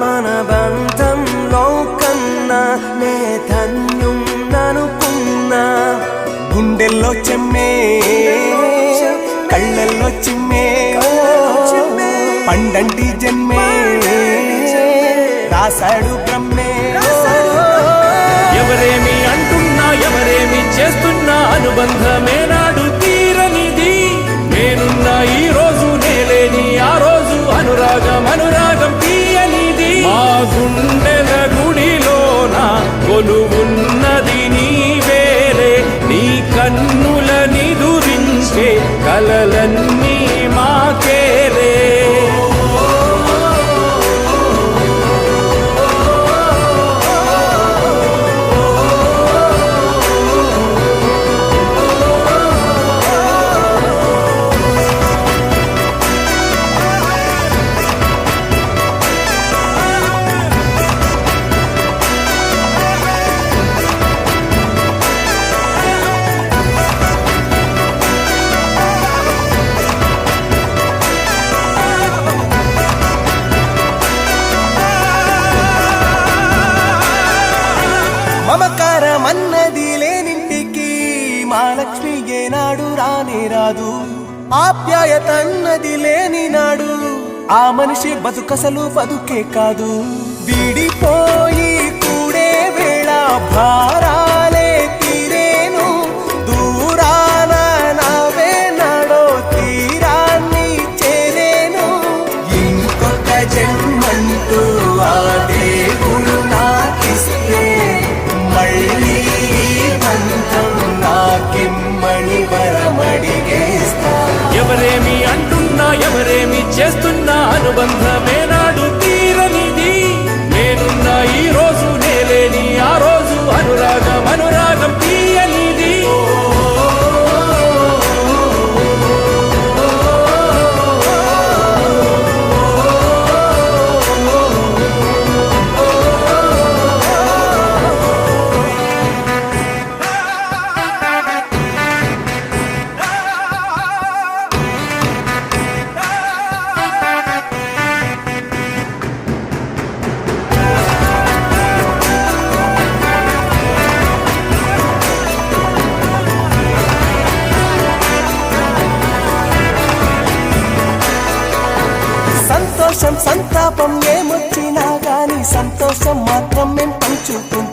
మన బంధంలో కన్నా నే ధన్యున్ననుకున్నా. గుండెల్లో చెమ్మే కళ్ళల్లో చిమ్మే పండంటి జన్మే రాశాడు బ్రహ్మే. ఎవరేమి అంటున్నా ఎవరేమి చేస్తున్నా అనుబంధమే నాడు తీరనిది. నేనున్నా ఈ రోజు నేలేని ఆ రోజు అనురాగం అనురాగం తీయనిది. మా గుండెల గుడిలోన కొలువున్నది నీవేలే. నీ కన్నుల నిదురించే కలలన్నీ మాకేలే. మమకారమన్నది లేనింటికి మహాలక్ష్మి ఏనాడు రానే రాదు. ఆప్యాయతన్నది లేని నాడు ఆ మనిషి బతుకసలు బతుకే కాదు. విడిపోయి కూడే వేళ భారాలే తీరేను. దూరాన నవే నాడో తీరాన్ని చేరేను. ఇంకొక జన్మంటూ ఆ దేవుడు నాకిస్తే మళ్ళీ బంధం నాకిమ్మని వరమడిగేస్తా. ఎవరేమి అంటున్నా ఎవరేమి చేస్తున్నా అనుబంధమే నాడు తీరనిది. నేనున్నా ఈ రోజు నేలేని ఆ రోజు అనురాగం అనురాగం తీయనిది. సంతోషం సంతాపం ఏమొచ్చినా గాని సంతోషం మాత్రం మేం పంచుకుంటాం.